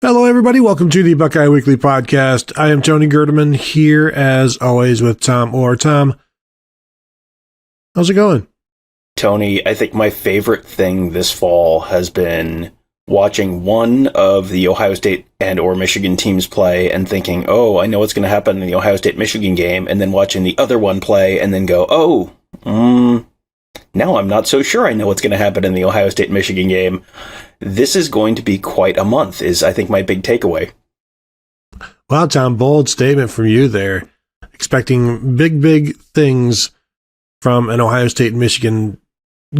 Hello, everybody. Welcome to the Buckeye Weekly Podcast. I am Tony Gerdeman here, as always, with Tom Orr. Tom, how's it going? Tony, I think my favorite thing this fall has been watching one of the Ohio State and or Michigan teams play and thinking, oh, I know what's going to happen in the Ohio State-Michigan game, and then watching the other one play and then go, now I'm not so sure I know what's going to happen in the Ohio State-Michigan game. This is going to be quite a month, is I think my big takeaway. Wow, Tom, bold statement from you there. Expecting big things from an Ohio State-Michigan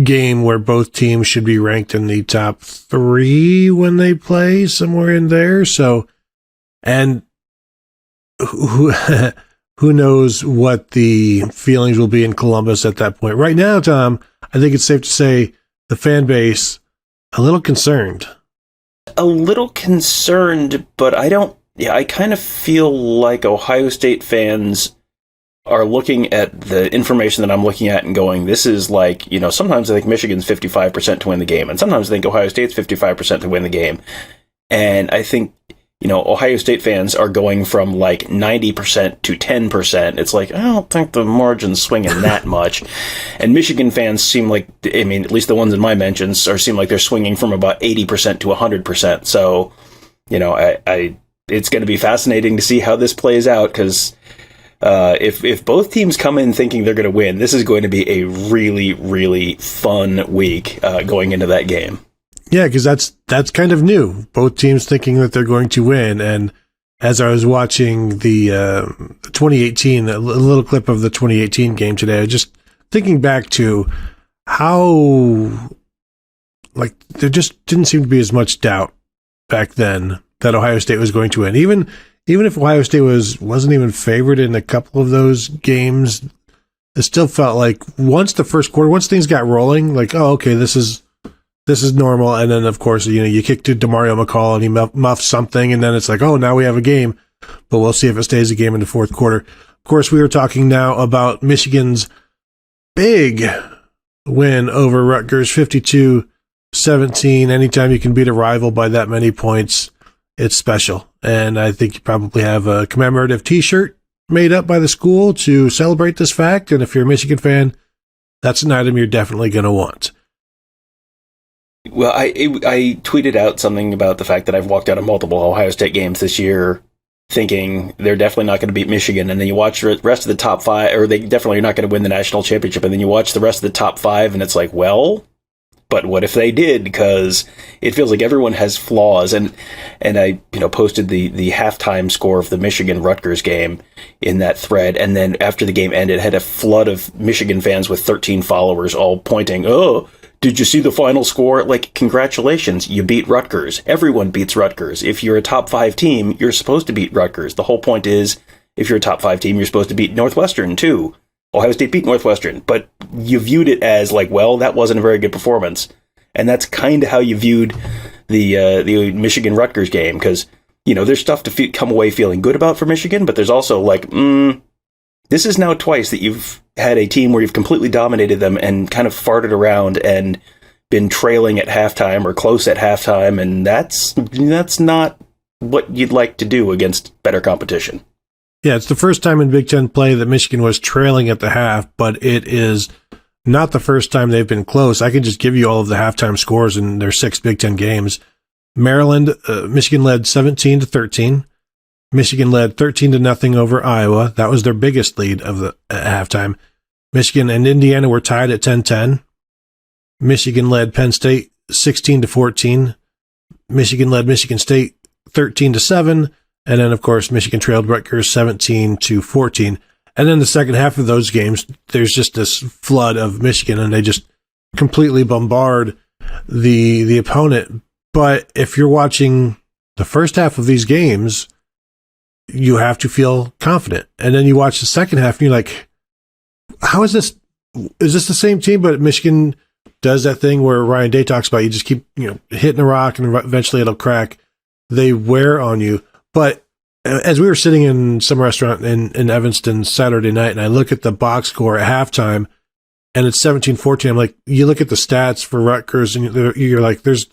game where both teams should be ranked in the top 3 when they play, somewhere in there. So, and who knows what the feelings will be in Columbus at that point. Right now, Tom, I think it's safe to say the fan base a little concerned. A little concerned, but I kind of feel like Ohio State fans are looking at the information that I'm looking at and going, this is like, sometimes I think Michigan's 55% to win the game, and sometimes I think Ohio State's 55% to win the game. And I think, Ohio State fans are going from like 90% to 10%. It's like, I don't think the margin's swinging that much. And Michigan fans seem like, at least the ones in my mentions seem like they're swinging from about 80% to 100%. So, it's going to be fascinating to see how this plays out, because if both teams come in thinking they're going to win, this is going to be a really, really fun week going into that game. Yeah, because that's kind of new. Both teams thinking that they're going to win. And as I was watching the 2018, a little clip of the 2018 game today, I was just thinking back to how, there just didn't seem to be as much doubt back then that Ohio State was going to win. Even if Ohio State wasn't even favored in a couple of those games, it still felt like once things got rolling, like, oh, okay, this is normal. And then, of course, you kick to DeMario McCall and he muffs something, and then it's like, oh, now we have a game, but we'll see if it stays a game in the fourth quarter. Of course, we were talking now about Michigan's big win over Rutgers, 52-17. Anytime you can beat a rival by that many points, it's special. And I think you probably have a commemorative T-shirt made up by the school to celebrate this fact. And if you're a Michigan fan, that's an item you're definitely going to want. Well, I tweeted out something about the fact that I've walked out of multiple Ohio State games this year thinking they're definitely not going to beat Michigan. And then you watch the rest of the top 5, or they definitely are not going to win the national championship. And then you watch the rest of the top 5 and it's like, well, but what if they did? Because it feels like everyone has flaws. And I posted the halftime score of the Michigan-Rutgers game in that thread. And then after the game ended, had a flood of Michigan fans with 13 followers all pointing, oh, did you see the final score? Like, congratulations, you beat Rutgers. Everyone beats Rutgers. If you're a top 5 team, you're supposed to beat Rutgers. The whole point is, if you're a top 5 team, you're supposed to beat Northwestern too. Ohio State beat Northwestern, but you viewed it as like, well, that wasn't a very good performance. And that's kind of how you viewed the Michigan-Rutgers game, because, there's stuff to come away feeling good about for Michigan, but there's also like, this is now twice that you've had a team where you've completely dominated them and kind of farted around and been trailing at halftime or close at halftime, and that's not what you'd like to do against better competition. Yeah, it's the first time in Big Ten play that Michigan was trailing at the half, but it is not the first time they've been close. I can just give you all of the halftime scores in their 6 Big Ten games. Maryland, Michigan led 17-13. Michigan led 13-0 over Iowa. That was their biggest lead of the halftime. Michigan and Indiana were tied at 10-10. Michigan led Penn State 16-14. Michigan led Michigan State 13-7. And then, of course, Michigan trailed Rutgers 17-14. And then the second half of those games, there's just this flood of Michigan, and they just completely bombard the opponent. But if you're watching the first half of these games, you have to feel confident. And then you watch the second half and you're like, how is this? Is this the same team? But Michigan does that thing where Ryan Day talks about, you just keep, hitting a rock and eventually it'll crack. They wear on you. But as we were sitting in some restaurant in Evanston Saturday night, and I look at the box score at halftime and it's 17-14, I'm like, you look at the stats for Rutgers and you're like, there's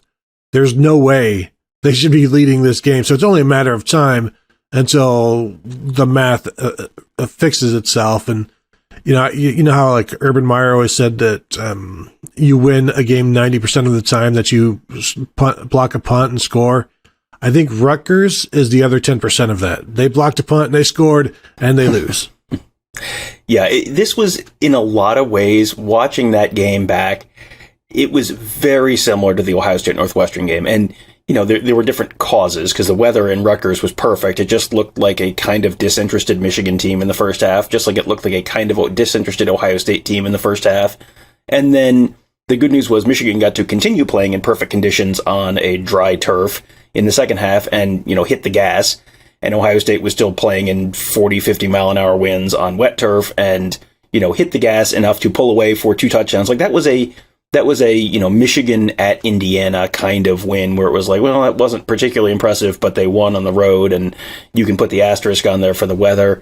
no way they should be leading this game. So it's only a matter of time until the math fixes itself. And you know how like Urban Meyer always said that you win a game 90% of the time that you block a punt and score. I think Rutgers is the other 10% of that. They blocked a punt, and they scored, and they lose. Yeah, this was, in a lot of ways, watching that game back, it was very similar to the Ohio State-Northwestern game. And, you know, there were different causes, because the weather in Rutgers was perfect. It just looked like a kind of disinterested Michigan team in the first half, just like it looked like a kind of disinterested Ohio State team in the first half. And then the good news was Michigan got to continue playing in perfect conditions on a dry turf in the second half and, you know, hit the gas. And Ohio State was still playing in 40, 50 mile an hour winds on wet turf and, you know, hit the gas enough to pull away for 2 touchdowns. Like that was a, you know, Michigan at Indiana kind of win where it was like, well, that wasn't particularly impressive, but they won on the road and you can put the asterisk on there for the weather.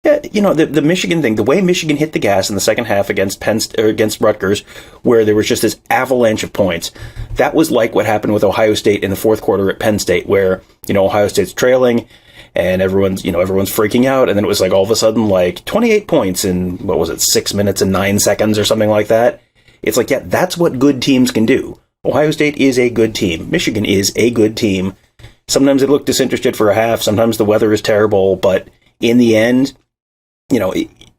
Yeah, you know, the Michigan thing, the way Michigan hit the gas in the second half against against Rutgers, where there was just this avalanche of points, that was like what happened with Ohio State in the fourth quarter at Penn State, where, you know, Ohio State's trailing and everyone's freaking out. And then it was like all of a sudden, like 28 points in, 6 minutes and 9 seconds or something like that. It's like, yeah, that's what good teams can do. Ohio State is a good team. Michigan is a good team. Sometimes they look disinterested for a half. Sometimes the weather is terrible. But in the end, you know,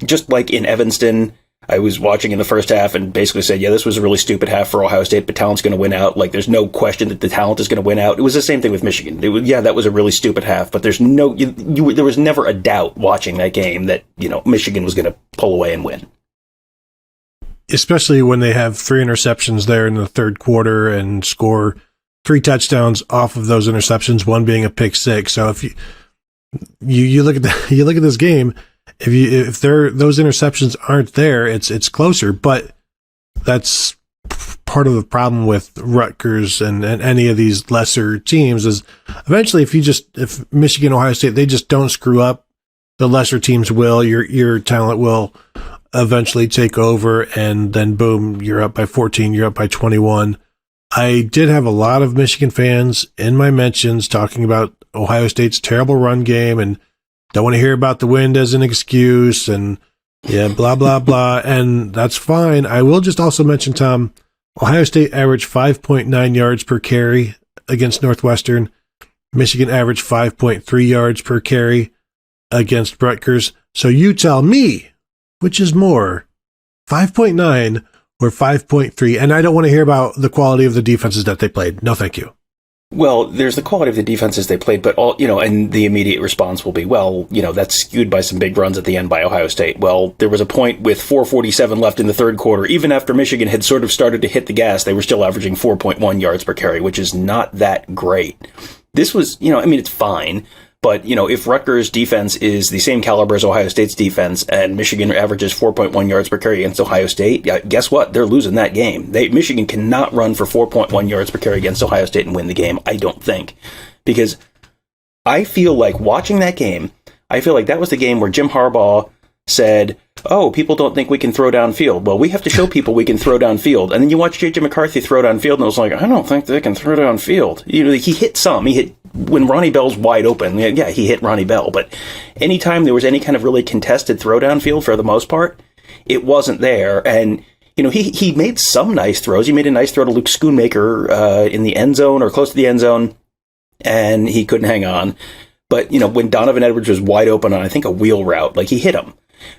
just like in Evanston, I was watching in the first half and basically said, yeah, this was a really stupid half for Ohio State, but talent's going to win out. Like, there's no question that the talent is going to win out. It was the same thing with Michigan. That was a really stupid half, but there's there was never a doubt watching that game that, you know, Michigan was going to pull away and win. Especially when they have 3 interceptions there in the third quarter and score 3 touchdowns off of those interceptions, one being a pick six. So if you look at this game, if those interceptions aren't there, it's closer. But that's part of the problem with Rutgers and any of these lesser teams is eventually if Michigan, Ohio State, they just don't screw up, the lesser teams will. Your talent will eventually take over, and then boom, you're up by 14, you're up by 21. I did have a lot of Michigan fans in my mentions talking about Ohio State's terrible run game and don't want to hear about the wind as an excuse and yeah, blah, blah, blah. And that's fine. I will just also mention, Tom, Ohio State averaged 5.9 yards per carry against Northwestern. Michigan averaged 5.3 yards per carry against Rutgers. So you tell me, which is more, 5.9 or 5.3? And I don't want to hear about the quality of the defenses that they played. No, thank you. Well, there's the quality of the defenses they played, but all, you know, and the immediate response will be, well, you know, that's skewed by some big runs at the end by Ohio State. Well, there was a point with 4:47 left in the third quarter. Even after Michigan had sort of started to hit the gas, they were still averaging 4.1 yards per carry, which is not that great. This was, you know, I mean, it's fine. But, you know, if Rutgers' defense is the same caliber as Ohio State's defense and Michigan averages 4.1 yards per carry against Ohio State, guess what? They're losing that game. Michigan cannot run for 4.1 yards per carry against Ohio State and win the game, I don't think. Because I feel like watching that game, I feel like that was the game where Jim Harbaugh said, oh, people don't think we can throw downfield. Well, we have to show people we can throw downfield. And then you watch JJ McCarthy throw downfield, and it was like, I don't think they can throw downfield. You know, he hit some. He hit when Ronnie Bell's wide open. Yeah, he hit Ronnie Bell. But anytime there was any kind of really contested throw downfield, for the most part, it wasn't there. And, you know, he made some nice throws. He made a nice throw to Luke Schoonmaker in the end zone or close to the end zone, and he couldn't hang on. But, you know, when Donovan Edwards was wide open on, I think, a wheel route, like, he hit him.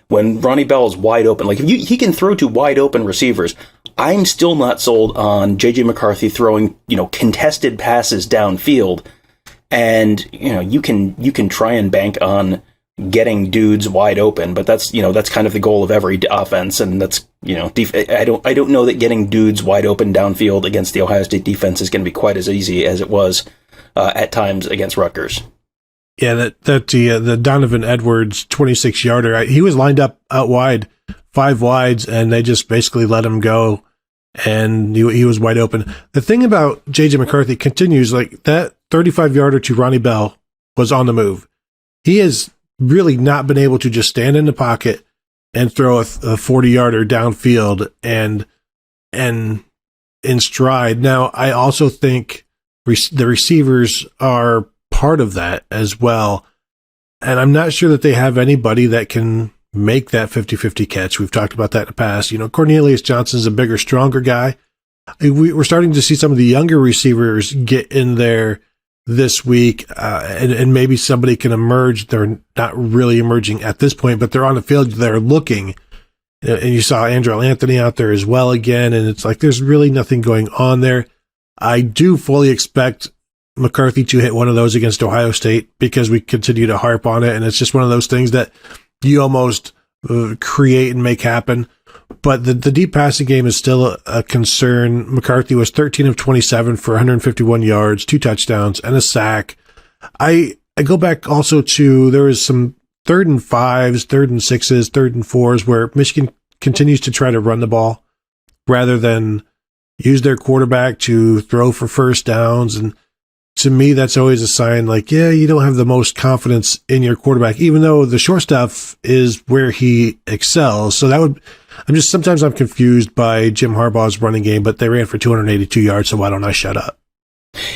When Ronnie Bell is wide open, like, if he can throw to wide open receivers, I'm still not sold on JJ McCarthy throwing, you know, contested passes downfield. And, you know, you can try and bank on getting dudes wide open, but that's, you know, that's kind of the goal of every offense. And that's, you know, I don't know that getting dudes wide open downfield against the Ohio State defense is going to be quite as easy as it was at times against Rutgers. Yeah, the Donovan Edwards 26-yarder, he was lined up out wide, 5 wides, and they just basically let him go, and he was wide open. The thing about JJ McCarthy continues, like, that 35-yarder to Ronnie Bell was on the move. He has really not been able to just stand in the pocket and throw a 40-yarder downfield and in stride. Now, I also think the receivers are part of that as well. And I'm not sure that they have anybody that can make that 50-50 catch. We've talked about that in the past. Cornelius Johnson's a bigger, stronger guy. We're starting to see some of the younger receivers get in there this week, and maybe somebody can emerge. They're not really emerging at this point, but they're on the field. They're looking. And you saw Andrell Anthony out there as well again, and it's like there's really nothing going on there. I do fully expect McCarthy to hit one of those against Ohio State because we continue to harp on it, and it's just one of those things that you almost create and make happen. But the deep passing game is still a concern. McCarthy was 13 of 27 for 151 yards, 2 touchdowns, and a sack. I go back also to there was some 3rd and 5s, 3rd and 6s, 3rd and 4s where Michigan continues to try to run the ball rather than use their quarterback to throw for first downs. And to me, that's always a sign like, yeah, you don't have the most confidence in your quarterback, even though the short stuff is where he excels. So sometimes I'm confused by Jim Harbaugh's running game, but they ran for 282 yards. So why don't I shut up?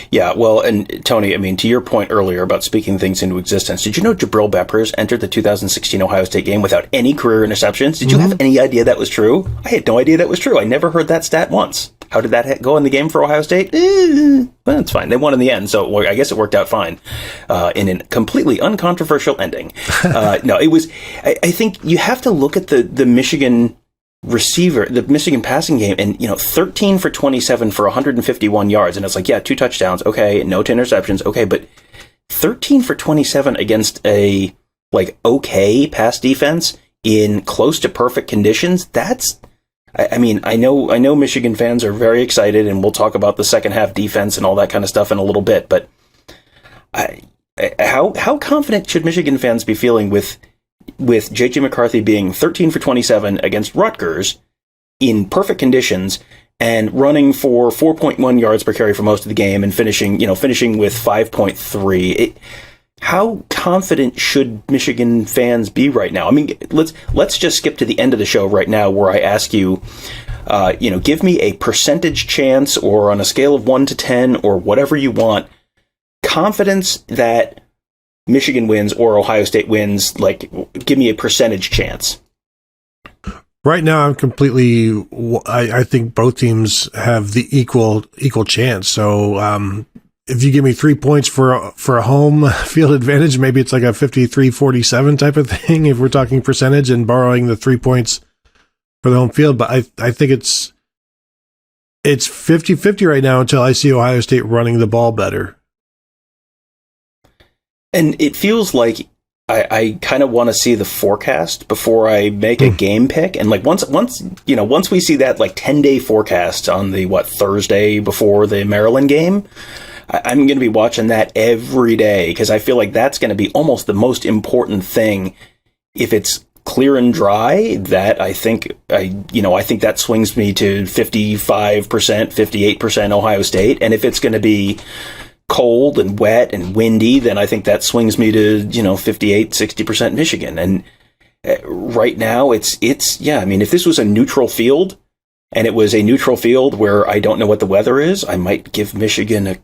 Yeah, well, and Tony, I mean, to your point earlier about speaking things into existence, did you know Jabril Peppers entered the 2016 Ohio State game without any career interceptions? Did you have any idea that was true? I had no idea that was true. I never heard that stat once. How did that go in the game for Ohio State? Well, it's fine. They won in the end, so I guess it worked out fine in a completely uncontroversial ending. No, it was. I think you have to look at the Michigan receiver, the Michigan passing game, and 13 for 27 for 151 yards, and it's like, yeah, 2 touchdowns, okay, no 2 interceptions, okay, but 13 for 27 against a okay pass defense in close to perfect conditions. That's, I mean, I know Michigan fans are very excited, and we'll talk about the second half defense and all that kind of stuff in a little bit, but how confident should Michigan fans be feeling with JJ McCarthy being 13 for 27 against Rutgers in perfect conditions and running for 4.1 yards per carry for most of the game and finishing with 5.3? How confident should Michigan fans be right now? I mean, let's just skip to the end of the show right now where I ask you, give me a percentage chance, or on a scale of 1 to 10 or whatever you want, confidence that Michigan wins or Ohio State wins. Give me a percentage chance. Right now, I'm completely. I think both teams have the equal chance. So, if you give me 3 points for a home field advantage, maybe it's like a 53-47 type of thing. If we're talking percentage and borrowing the 3 points for the home field, but I think it's 50-50 right now until I see Ohio State running the ball better. And it feels like I kind of want to see the forecast before I make a game pick. And once we see that 10-day forecast on the Thursday before the Maryland game, I'm going to be watching that every day because I feel like that's going to be almost the most important thing. If it's clear and dry, that I think that swings me to 55%, 58% Ohio State. And if it's going to be cold and wet and windy, then I think that swings me to 58, 60% Michigan. And right now it's I mean, if this was a neutral field and it was a neutral field where I don't know what the weather is, I might give Michigan a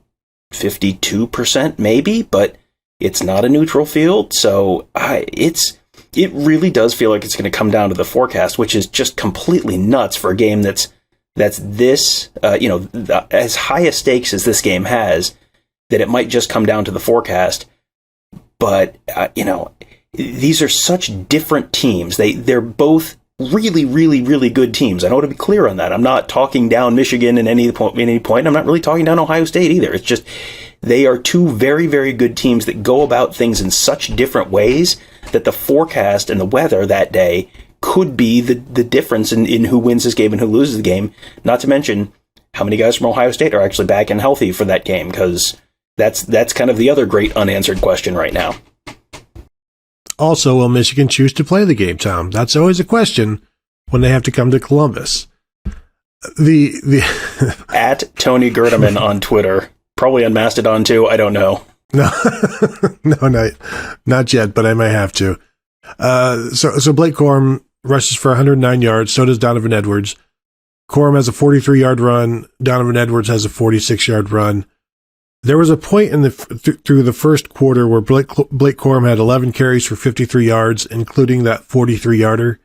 52% maybe, but it's not a neutral field, so it really does feel like it's going to come down to the forecast, which is just completely nuts for a game that's this as high a stakes as this game has, that it might just come down to the forecast. But, these are such different teams. They're both really, really, really good teams. I want to be clear on that. I'm not talking down Michigan at any point. I'm not really talking down Ohio State either. It's just they are two very, very good teams that go about things in such different ways that the forecast and the weather that day could be the difference in who wins this game and who loses the game. Not to mention how many guys from Ohio State are actually back and healthy for that game, because that's kind of the other great unanswered question right now. Also, will Michigan choose to play the game, Tom? That's always a question when they have to come to Columbus. The At Tony Gerdeman on Twitter, probably on Mastodon too. I don't know. No, not yet, but I might have to. So Blake Corum rushes for 109 yards. So does Donovan Edwards. Corum has a 43-yard run. Donovan Edwards has a 46-yard run. There was a point in through the first quarter where Blake Corum had 11 carries for 53 yards, including that 43-yarder.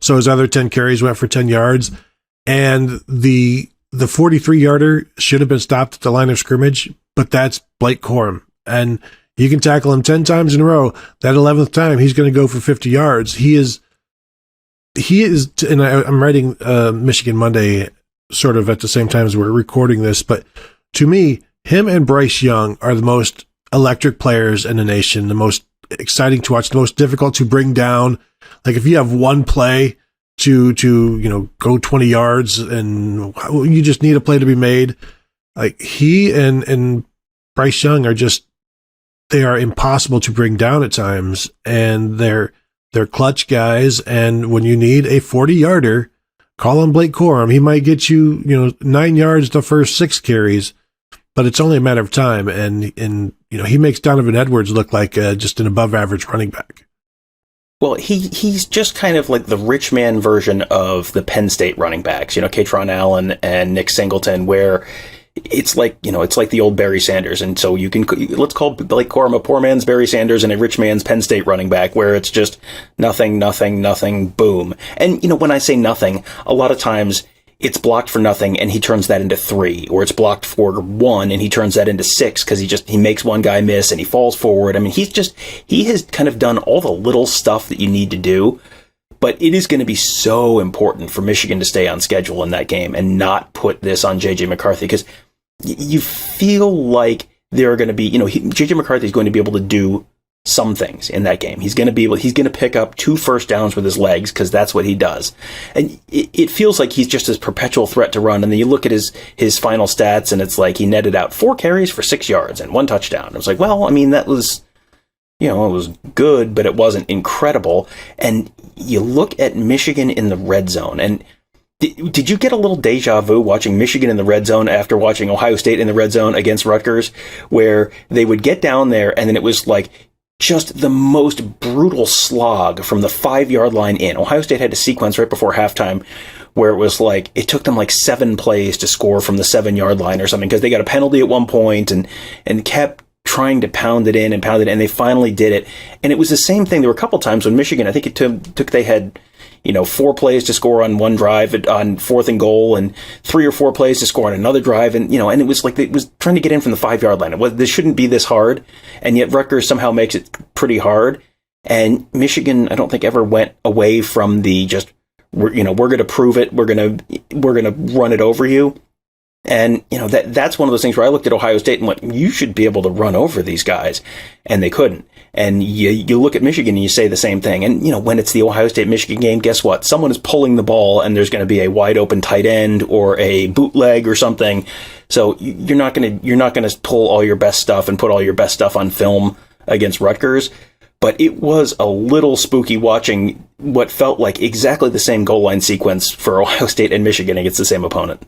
So his other 10 carries went for 10 yards. And the 43-yarder should have been stopped at the line of scrimmage, but that's Blake Corum. And you can tackle him 10 times in a row. That 11th time, he's going to go for 50 yards. He is, and I'm writing Michigan Monday sort of at the same time as we're recording this, but to me, him and Bryce Young are the most electric players in the nation, the most exciting to watch, the most difficult to bring down. Like if you have one play to go 20 yards and you just need a play to be made, like he and Bryce Young are just, they are impossible to bring down at times, and they're clutch guys. And when you need a 40-yarder, call on Blake Corum. He might get you 9 yards the first 6 carries, but it's only a matter of time. And he makes Donovan Edwards look like just an above average running back. Well, he's just kind of like the rich man version of the Penn State running backs, Katron Allen and Nick Singleton, where it's like the old Barry Sanders. And so let's call Blake Corum a poor man's Barry Sanders and a rich man's Penn State running back, where it's just nothing, boom. And, when I say nothing, a lot of times it's blocked for nothing and he turns that into 3, or it's blocked for 1 and he turns that into 6 because he makes one guy miss and he falls forward. I mean, he has kind of done all the little stuff that you need to do, but it is going to be so important for Michigan to stay on schedule in that game and not put this on JJ McCarthy, because you feel like there are going to be, JJ McCarthy is going to be able to do some things in that game. He's going to pick up 2 first downs with his legs, because that's what he does. And it feels like he's just this perpetual threat to run. And then you look at his final stats and it's like he netted out 4 carries for 6 yards and 1 touchdown. I was like, well, I mean, that was, it was good, but it wasn't incredible. And you look at Michigan in the red zone, and did you get a little deja vu watching Michigan in the red zone after watching Ohio State in the red zone against Rutgers, where they would get down there and then it was like just the most brutal slog from the 5-yard line in? Ohio State had a sequence right before halftime where it was like, it took them like 7 plays to score from the 7-yard line or something, because they got a penalty at one point and kept trying to pound it in, and they finally did it. And it was the same thing. There were a couple times when Michigan, I think they had 4 plays to score on one drive on 4th and goal, and 3 or 4 plays to score on another drive. And, and it was like, it was trying to get in from the 5-yard line. This shouldn't be this hard. And yet Rutgers somehow makes it pretty hard. And Michigan, I don't think, ever went away from the just, we're going to prove it. We're going to run it over you. And, that's one of those things where I looked at Ohio State and went, you should be able to run over these guys. And they couldn't. And you look at Michigan and you say the same thing. And, when it's the Ohio State-Michigan game, guess what? Someone is pulling the ball and there's going to be a wide open tight end or a bootleg or something. So you're not going to pull all your best stuff and put all your best stuff on film against Rutgers. But it was a little spooky watching what felt like exactly the same goal line sequence for Ohio State and Michigan against the same opponent.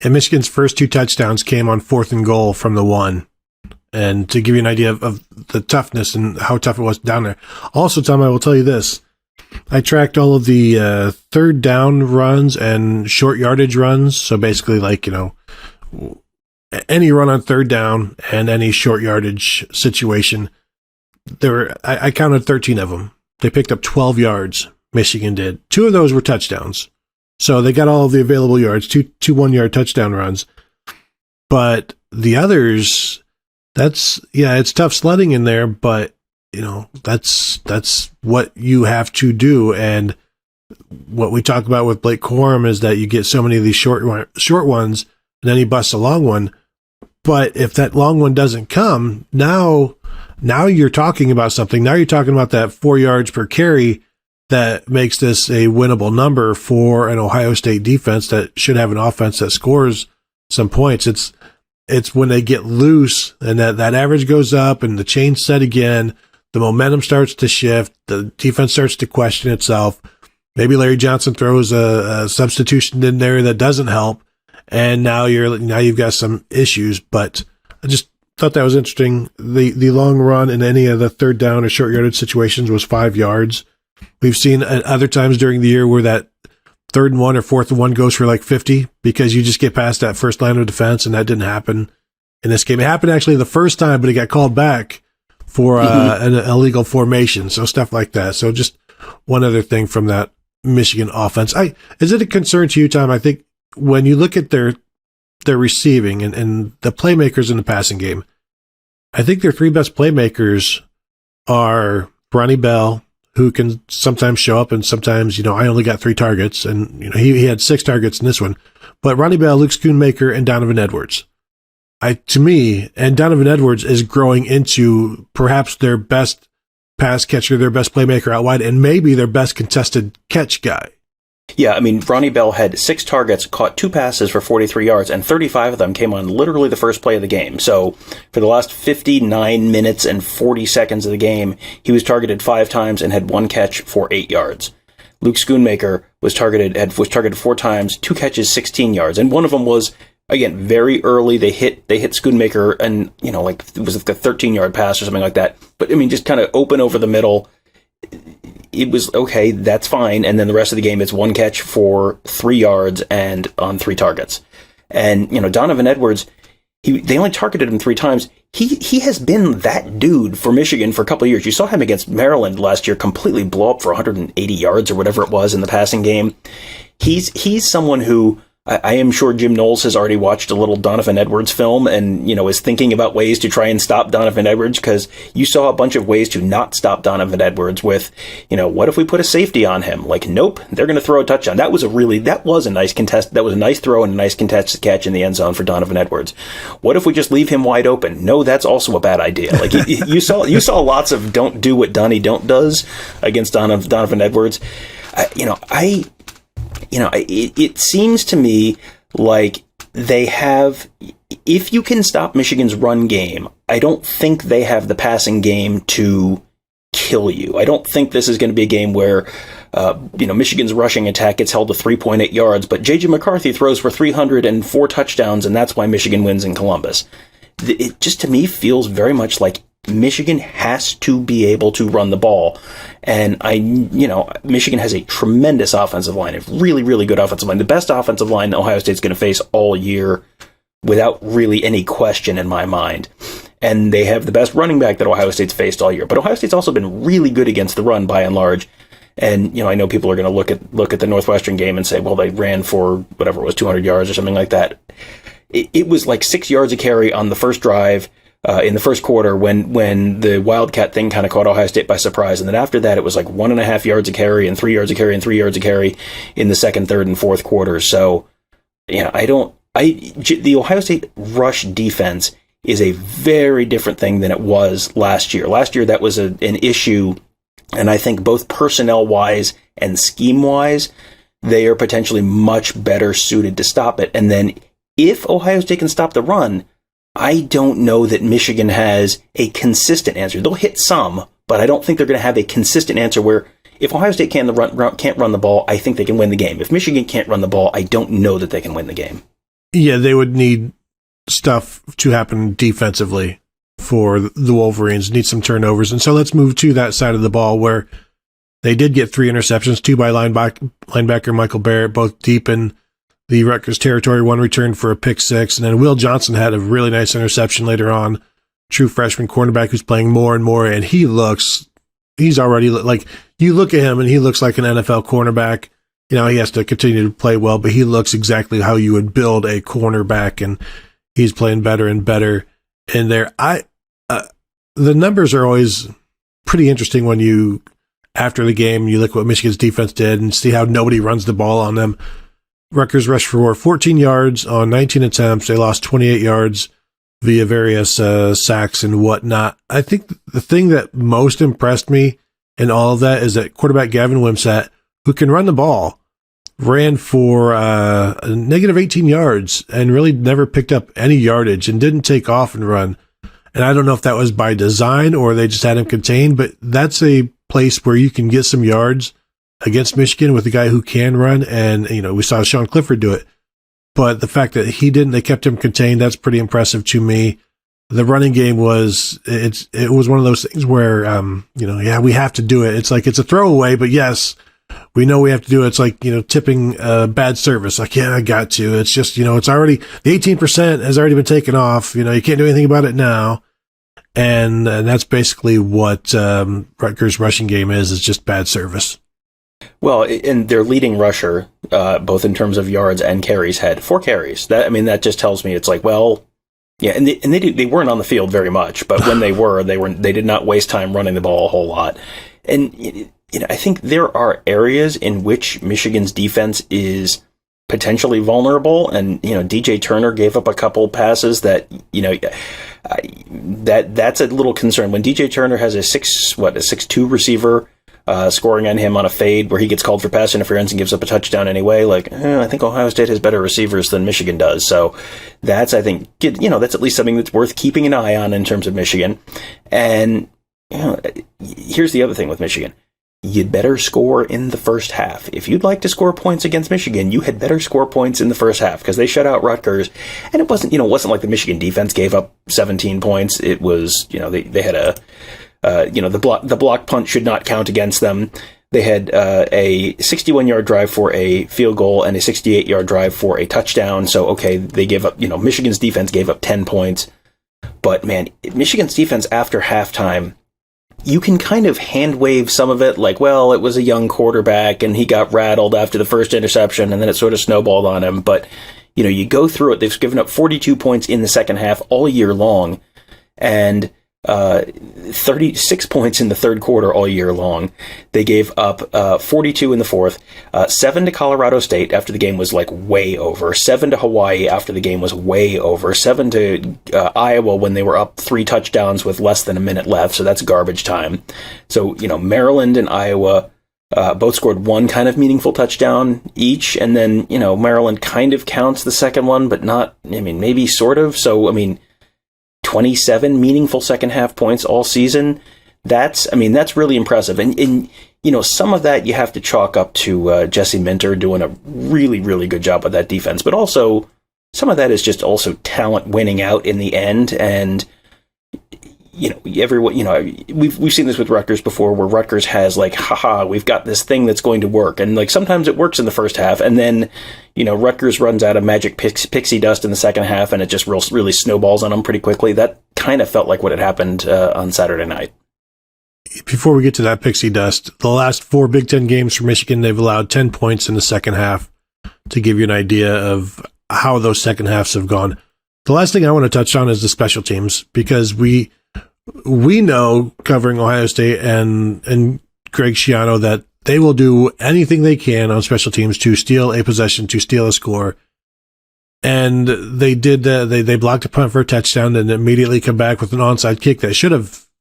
And Michigan's first 2 touchdowns came on 4th and goal from the 1. And to give you an idea of the toughness and how tough it was down there. Also, Tom, I will tell you this. I tracked all of the third down runs and short yardage runs. So basically, like, any run on third down and any short yardage situation. I counted 13 of them. They picked up 12 yards. Michigan did. 2 of those were touchdowns. So they got all of the available yards, 2 1-yard touchdown runs. But the others, it's tough sledding in there, but that's what you have to do. And what we talk about with Blake Corum is that you get so many of these short ones, and then he busts a long one. But if that long one doesn't come, now you're talking about something. Now you're talking about that 4 yards per carry that makes this a winnable number for an Ohio State defense that should have an offense that scores some points. It's when they get loose and that average goes up and the chain's set again, the momentum starts to shift, the defense starts to question itself. Maybe Larry Johnson throws a substitution in there that doesn't help, and now you've got some issues. But I just thought that was interesting. The long run in any of the third down or short yardage situations was 5 yards. We've seen at other times during the year where that 3rd and 1 or 4th and 1 goes for like 50 because you just get past that first line of defense, and that didn't happen in this game. It happened actually the first time, but it got called back for an illegal formation. So stuff like that. So just one other thing from that Michigan offense. Is it a concern to you, Tom? I think when you look at their receiving and the playmakers in the passing game, I think their three best playmakers are Ronnie Bell, who can sometimes show up and sometimes, I only got 3 targets and, he had 6 targets in this one. But Ronnie Bell, Luke Schoonmaker, and Donovan Edwards. To me, and Donovan Edwards is growing into perhaps their best pass catcher, their best playmaker out wide, and maybe their best contested catch guy. Yeah, I mean, Ronnie Bell had 6 targets, caught 2 passes for 43 yards, and 35 of them came on literally the first play of the game. So for the last 59 minutes and 40 seconds of the game, he was targeted 5 times and had 1 catch for 8 yards. Luke Schoonmaker was targeted 4 times, 2 catches, 16 yards, and one of them was, again, very early. They hit Schoonmaker, and it was like a 13-yard pass or something like that. But I mean, just kind of open over the middle. It was okay, that's fine. And then the rest of the game, it's 1 catch for 3 yards and on 3 targets. And, Donovan Edwards, they only targeted him 3 times. He has been that dude for Michigan for a couple of years. You saw him against Maryland last year completely blow up for 180 yards or whatever it was in the passing game. He's someone who I am sure Jim Knowles has already watched a little Donovan Edwards film and, is thinking about ways to try and stop Donovan Edwards, because you saw a bunch of ways to not stop Donovan Edwards with, what if we put a safety on him? Like, nope, they're going to throw a touchdown. That was a nice contest. That was a nice throw and a nice contested catch in the end zone for Donovan Edwards. What if we just leave him wide open? No, that's also a bad idea. Like you saw lots of don't do what Donnie don't does against Donovan Edwards. It seems to me like they have, if you can stop Michigan's run game, I don't think they have the passing game to kill you. I don't think this is going to be a game where, Michigan's rushing attack gets held to 3.8 yards, but JJ McCarthy throws for 304 touchdowns, and that's why Michigan wins in Columbus. It just, to me, feels very much like Michigan has to be able to run the ball. And Michigan has a tremendous offensive line, a really, really good offensive line, the best offensive line Ohio State's going to face all year without really any question in my mind. And they have the best running back that Ohio State's faced all year. But Ohio State's also been really good against the run by and large. And, I know people are going to look at the Northwestern game and say, well, they ran for whatever it was, 200 yards or something like that. It was like 6 yards a carry on the first drive in the first quarter when the Wildcat thing kind of caught Ohio State by surprise. And then after that, it was like 1.5 yards a carry and 3 yards a carry and 3 yards a carry in the second, third, and fourth quarters. So, the Ohio State rush defense is a very different thing than it was last year. Last year, that was an issue. And I think both personnel-wise and scheme-wise, they are potentially much better suited to stop it. And then if Ohio State can stop the run, I don't know that Michigan has a consistent answer. They'll hit some, but I don't think they're going to have a consistent answer where if Ohio State can't run the ball, I think they can win the game. If Michigan can't run the ball, I don't know that they can win the game. Yeah, they would need stuff to happen defensively for the Wolverines, need some turnovers. And so let's move to that side of the ball where they did get 3 interceptions, 2 by linebacker Michael Barrett, both deep in the Rutgers territory, 1 return for a pick 6. And then Will Johnson had a really nice interception later on. True freshman cornerback who's playing more and more. And he's already like, you look at him and he looks like an NFL cornerback. He has to continue to play well, but he looks exactly how you would build a cornerback, and he's playing better and better in there. The numbers are always pretty interesting when you, after the game, you look at what Michigan's defense did and see how nobody runs the ball on them. Rutgers rushed for 14 yards on 19 attempts. They lost 28 yards via various sacks and whatnot. I think the thing that most impressed me in all of that is that quarterback Gavin Wimsatt, who can run the ball, ran for a negative 18 yards and really never picked up any yardage and didn't take off and run. And I don't know if that was by design or they just had him contained, but that's a place where you can get some yards against Michigan with a guy who can run. And, we saw Sean Clifford do it. But the fact that they kept him contained, that's pretty impressive to me. The running game it was one of those things where, we have to do it. It's like, it's a throwaway, but yes, we know we have to do it. It's like, tipping bad service. Like, yeah, I got to. It's just, it's already, the 18% has already been taken off. You can't do anything about it now. And that's basically what Rutgers' rushing game is just bad service. Well, and their leading rusher, both in terms of yards and carries, had 4 carries. That just tells me it's like, well, yeah, and they weren't on the field very much, but when they did not waste time running the ball a whole lot. And I think there are areas in which Michigan's defense is potentially vulnerable, and DJ Turner gave up a couple passes that that's a little concern when DJ Turner has a 6'2" receiver scoring on him on a fade where he gets called for pass interference and gives up a touchdown anyway. I think Ohio State has better receivers than Michigan does, so that's I think that's at least something that's worth keeping an eye on in terms of Michigan. And here's the other thing with Michigan. You'd better score in the first half. If you'd like to score points against Michigan, you had better score points in the first half because they shut out Rutgers. And it wasn't like the Michigan defense gave up 17 points. It was, they had the block punt should not count against them. They had a 61-yard drive for a field goal and a 68-yard drive for a touchdown. So, okay, they gave up, Michigan's defense gave up 10 points. But, man, Michigan's defense after halftime, you can kind of hand wave some of it like, well, it was a young quarterback and he got rattled after the first interception and then it sort of snowballed on him. But, you go through it. They've given up 42 points in the second half all year long and 36 points in the third quarter all year long. They gave up 42 in the fourth, 7 to Colorado State after the game was way over, 7 to Hawaii after the game was way over, 7 to Iowa when they were up 3 touchdowns with less than a minute left, so that's garbage time. So, Maryland and Iowa both scored 1 kind of meaningful touchdown each, and then, Maryland kind of counts the second one, but not, maybe sort of. So, 27 meaningful second half points all season. That's really impressive. And some of that you have to chalk up to Jesse Minter doing a really, really good job with that defense. But also, some of that is just also talent winning out in the end. And, everyone, we've seen this with Rutgers before where Rutgers has we've got this thing that's going to work. And sometimes it works in the first half. And then, Rutgers runs out of magic pixie dust in the second half and it just really snowballs on them pretty quickly. That kind of felt like what had happened on Saturday night. Before we get to that pixie dust, the last 4 Big Ten games for Michigan, they've allowed 10 points in the second half to give you an idea of how those second halves have gone. The last thing I want to touch on is the special teams because we know, covering Ohio State and Greg Schiano, that they will do anything they can on special teams to steal a possession, to steal a score. And they did they blocked a punt for a touchdown and immediately come back with an onside kick that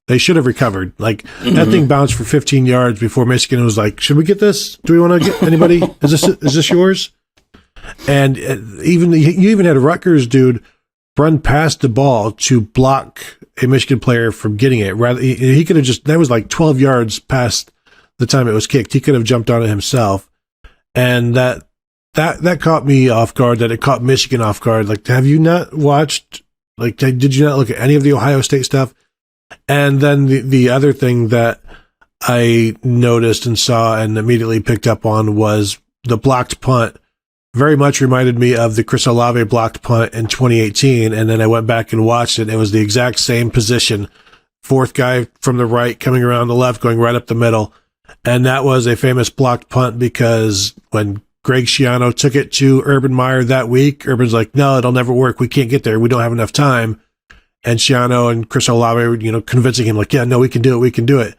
they should have recovered. That thing bounced for 15 yards before Michigan was like, should we get this? Do we want to get anybody? Is this yours? And you even had a Rutgers dude run past the ball to block a Michigan player from getting it. Rather, he could have that was 12 yards past the time it was kicked. He could have jumped on it himself. And that caught me off guard, that it caught Michigan off guard. Have you not watched, did you not look at any of the Ohio State stuff? And then the other thing that I noticed and saw and immediately picked up on was the blocked punt. Very much reminded me of the Chris Olave blocked punt in 2018. And then I went back and watched it. It was the exact same position. 4th guy from the right coming around the left, going right up the middle. And that was a famous blocked punt because when Greg Schiano took it to Urban Meyer that week, Urban's like, no, it'll never work. We can't get there. We don't have enough time. And Schiano and Chris Olave were, convincing him yeah, no, we can do it. We can do it.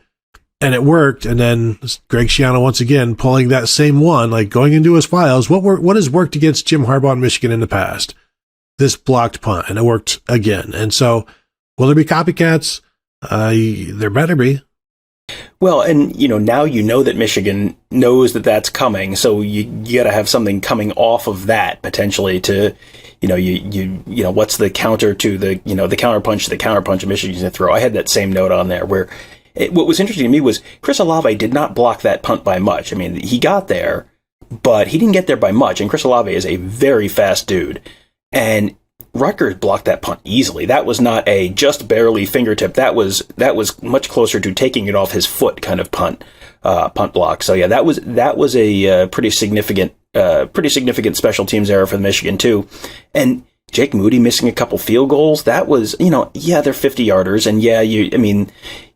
And it worked. And then Greg Schiano, once again, pulling that same one, going into his files. What has worked against Jim Harbaugh in Michigan in the past? This blocked punt. And it worked again. And so will there be copycats? There better be. Well, and, now that Michigan knows that that's coming. So you got to have something coming off of that potentially to, what's the counter to the counterpunch Michigan's going to throw. I had that same note on there where what was interesting to me was Chris Olave did not block that punt by much. He got there, but he didn't get there by much. And Chris Olave is a very fast dude. And Rutgers blocked that punt easily. That was not a just barely fingertip. That was much closer to taking it off his foot kind of punt block. So yeah, that was a pretty significant special teams error for the Michigan too. And Jake Moody missing a couple field goals. That was, they're 50-yarders, and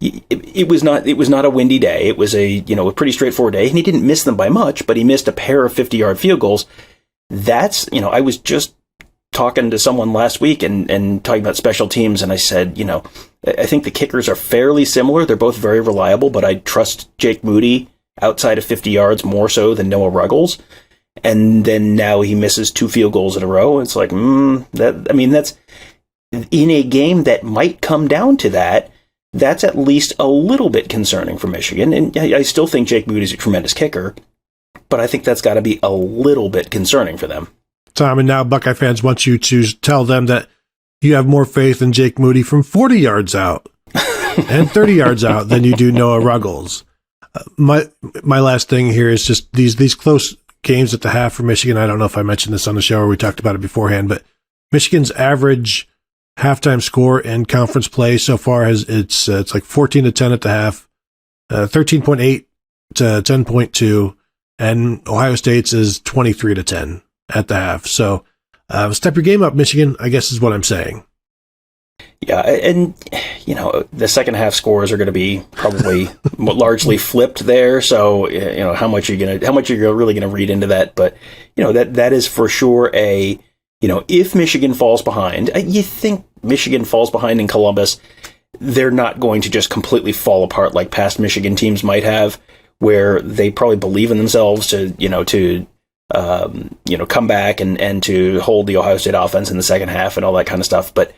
it was not a windy day. It was a pretty straightforward day, and he didn't miss them by much, but he missed a pair of 50-yard field goals. That's, I was just talking to someone last week and talking about special teams, and I said, I think the kickers are fairly similar. They're both very reliable, but I trust Jake Moody outside of 50 yards more so than Noah Ruggles. And then now he misses 2 field goals in a row. It's like, that's in a game that might come down to that. That's at least a little bit concerning for Michigan. And I still think Jake Moody's a tremendous kicker, but I think that's got to be a little bit concerning for them. Tom, and now Buckeye fans want you to tell them that you have more faith in Jake Moody from 40 yards out and 30 yards out than you do Noah Ruggles. My last thing here is just these close games at the half for Michigan. I don't know if I mentioned this on the show or we talked about it beforehand, but Michigan's average halftime score in conference play so far it's like 14-10 at the half, 13.8 to 10.2, and Ohio State's is 23-10 at the half. So step your game up, Michigan, I guess is what I'm saying. Yeah, and the second half scores are going to be probably largely flipped there. So how much are you really going to read into that? But that is for sure if Michigan falls behind, you think Michigan falls behind in Columbus, they're not going to just completely fall apart like past Michigan teams might have, where they probably believe in themselves to come back and to hold the Ohio State offense in the second half and all that kind of stuff. But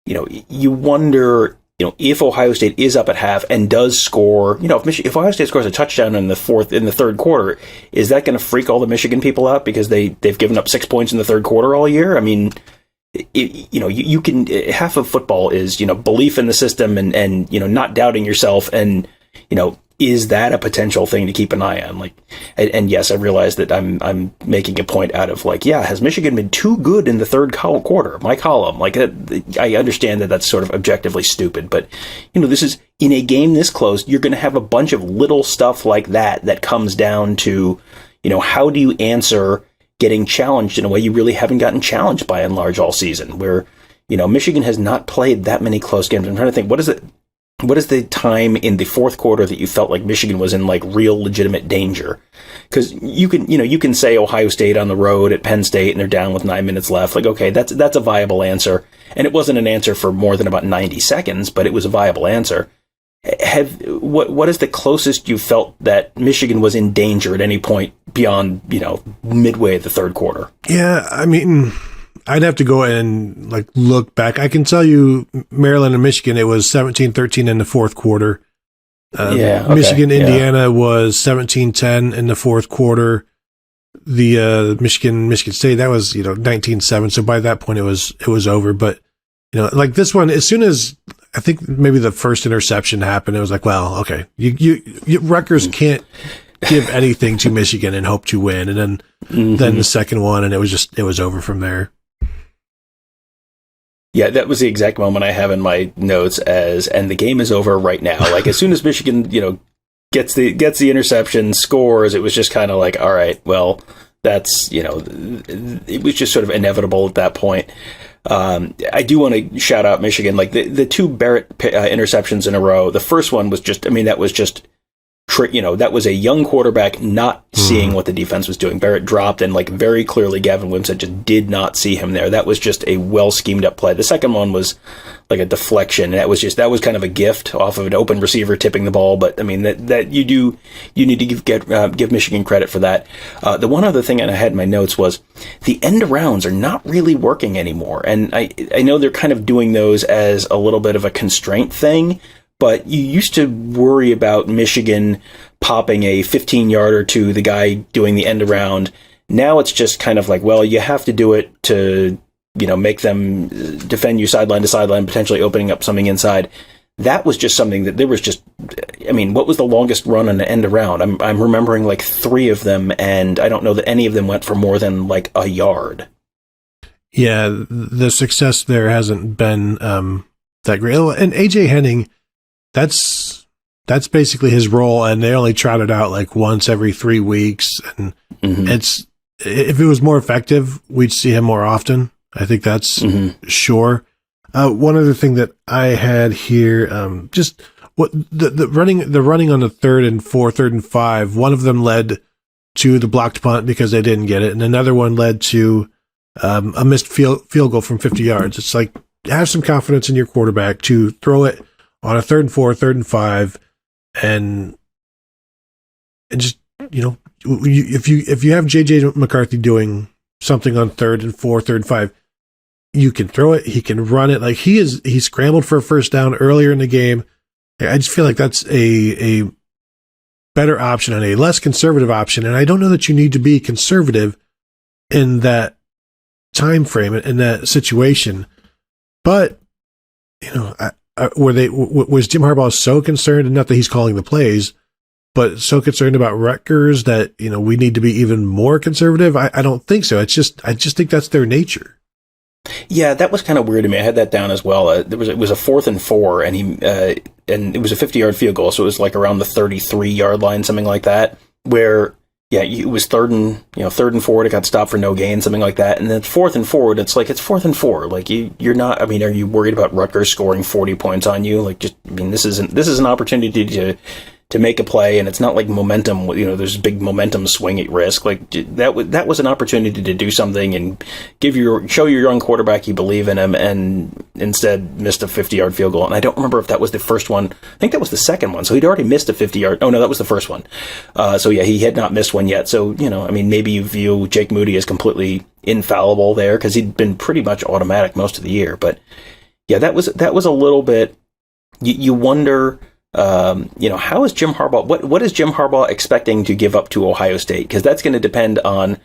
you wonder, if Ohio State is up at half and does score, if Ohio State scores a touchdown in the third quarter, is that going to freak all the Michigan people out because they've given up 6 points in the third quarter all year? I mean, you can, half of football is, belief in the system and not doubting yourself. And, is that a potential thing to keep an eye on? And yes, I realize that I'm making a point out of has Michigan been too good in the third quarter? My column, I understand that that's sort of objectively stupid, but this is in a game this close. You're going to have a bunch of little stuff like that comes down to, how do you answer getting challenged in a way you really haven't gotten challenged by and large all season, where Michigan has not played that many close games. I'm trying to think, what is the time in the fourth quarter that you felt like Michigan was in real legitimate danger? Because you can say Ohio State on the road at Penn State and they're down with 9 minutes left. Okay, that's a viable answer. And it wasn't an answer for more than about 90 seconds, but it was a viable answer. What is the closest you felt that Michigan was in danger at any point beyond, midway of the third quarter? Yeah, I mean, I'd have to go and look back. I can tell you Maryland and Michigan, it was 17-13 in the fourth quarter. Michigan, Indiana was 17-10 in the fourth quarter. The Michigan State, that was 19-7. So by that point it was over. But this one, as soon as I think maybe the first interception happened, it was okay, you Rutgers can't give anything to Michigan and hope to win. And then the second one, and it was over from there. Yeah, that was the exact moment I have in my notes and the game is over right now. As soon as Michigan, gets the interception, scores, it was just kind of all right, well, that's, it was just sort of inevitable at that point. I do want to shout out Michigan, the 2 Barrett interceptions in a row. The first one was just, that was just, that was a young quarterback not seeing what the defense was doing. Barrett dropped, and very clearly Gavin Wimsatt just did not see him there. That was just a well schemed up play. The second one was a deflection. That was kind of a gift off of an open receiver tipping the ball. But that you need to give Michigan credit for that. The one other thing I had in my notes was the end arounds are not really working anymore, and I know they're kind of doing those as a little bit of a constraint thing. But you used to worry about Michigan popping a 15-yarder to the guy doing the end around. Now it's just kind of well, you have to do it to, make them defend you sideline to sideline, potentially opening up something inside. That was just something that there was just, what was the longest run on the end around? I'm remembering 3 of them, and I don't know that any of them went for more than a yard. Yeah, the success there hasn't been that great. And AJ Henning, that's basically his role, and they only trot it out like once every 3 weeks. And if it was more effective, we'd see him more often. I think that's sure. One other thing that I had here, just what the running on the 3rd and 4, 3rd and 5. One of them led to the blocked punt because they didn't get it, and another one led to a missed field goal from 50 yards. It's like, have some confidence in your quarterback to throw it on a 3rd and 4, 3rd and 5, and just, if you have JJ McCarthy doing something on 3rd and 4, 3rd and 5, you can throw it. He can run it. Like he scrambled for a first down earlier in the game. I just feel like that's a better option and a less conservative option. And I don't know that you need to be conservative in that time frame, in that situation. But, was Jim Harbaugh so concerned, and not that he's calling the plays, but so concerned about Rutgers that, we need to be even more conservative? I don't think so. I just think that's their nature. Yeah, that was kind of weird to me. I had that down as well. It was a 4th and 4, and and it was a 50-yard field goal, so it was like around the 33-yard line, something like that. Where it was 3rd and 4. It got stopped for no gain, something like that. And then 4th and 4. It's like, it's 4th and 4. Like you're not. I mean, are you worried about Rutgers scoring 40 points on you? Like, this is an opportunity to make a play, and it's not like momentum. There's a big momentum swing at risk. Like that was an opportunity to do something and show your young quarterback you believe in him, and instead missed a 50-yard field goal. And I don't remember if that was the first one. I think that was the second one. So he'd already missed a 50-yard. Oh no, that was the first one. So yeah, he had not missed one yet. So maybe you view Jake Moody as completely infallible there because he'd been pretty much automatic most of the year. But yeah, that was a little bit. You wonder. How is Jim Harbaugh? What is Jim Harbaugh expecting to give up to Ohio State? Because that's going to depend on,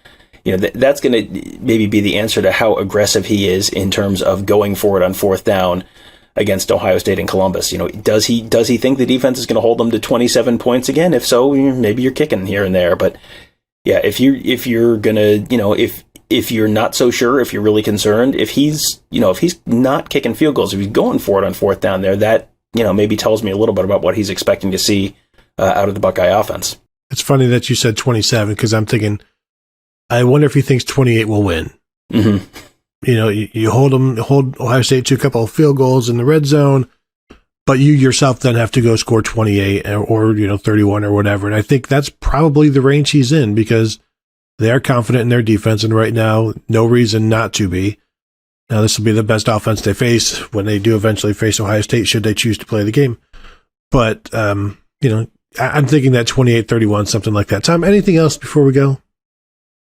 that's going to maybe be the answer to how aggressive he is in terms of going for it on 4th down against Ohio State and Columbus. Does he think the defense is going to hold them to 27 points again? If so, maybe you're kicking here and there. But yeah, if you're gonna, if you're not so sure, if you're really concerned, if he's not kicking field goals, if he's going for it on 4th down there, that maybe tells me a little bit about what he's expecting to see out of the Buckeye offense. It's funny that you said 27 because I'm thinking, I wonder if he thinks 28 will win. Mm-hmm. You hold Ohio State to a couple of field goals in the red zone, but you yourself then have to go score 28 or 31 or whatever. And I think that's probably the range he's in because they are confident in their defense, and right now, no reason not to be. Now, this will be the best offense they face when they do eventually face Ohio State, should they choose to play the game. But, I'm thinking that 28-31, something like that. Tom, anything else before we go?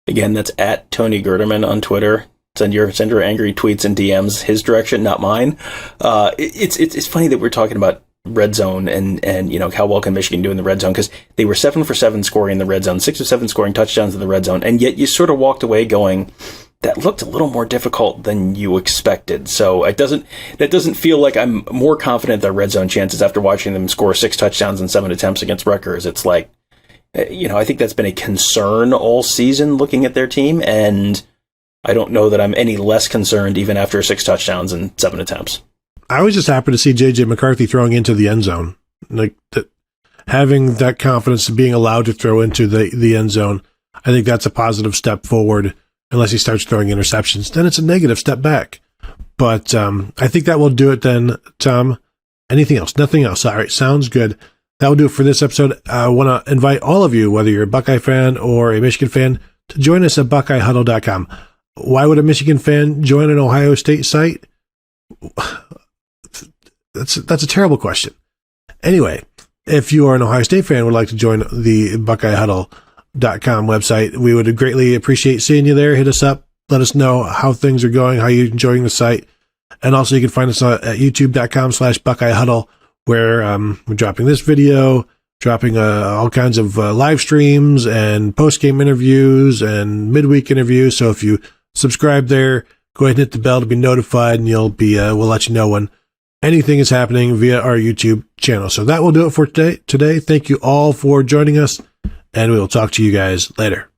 Again, that's at Tony Gerdeman on Twitter. Send your angry tweets and DMs his direction, not mine. It's funny that we're talking about red zone and how well can Michigan do in the red zone, because they were 7 for 7 scoring in the red zone, 6 of 7 scoring touchdowns in the red zone, and yet you sort of walked away going, that looked a little more difficult than you expected. So that doesn't feel like I'm more confident in their red zone chances after watching them score 6 touchdowns in 7 attempts against Rutgers. It's like, I think that's been a concern all season looking at their team, and I don't know that I'm any less concerned even after 6 touchdowns and 7 attempts. I was just happy to see JJ McCarthy throwing into the end zone, like having that confidence of being allowed to throw into the end zone. I think that's a positive step forward. Unless he starts throwing interceptions, then it's a negative step back. But I think that will do it then, Tom. Anything else? Nothing else. All right, sounds good. That will do it for this episode. I want to invite all of you, whether you're a Buckeye fan or a Michigan fan, to join us at BuckeyeHuddle.com. Why would a Michigan fan join an Ohio State site? That's a terrible question. Anyway, if you are an Ohio State fan and would like to join the BuckeyeHuddle.com website, we would greatly appreciate seeing you there. Hit us up. Let us know how things are going, how you're enjoying the site. And also you can find us at youtube.com/BuckeyeHuddle, where we're dropping this video, dropping all kinds of live streams and post-game interviews and midweek interviews. So if you subscribe there, go ahead and hit the bell to be notified, and we'll let you know when anything is happening via our YouTube channel. So that will do it for today. Thank you all for joining us, and we will talk to you guys later.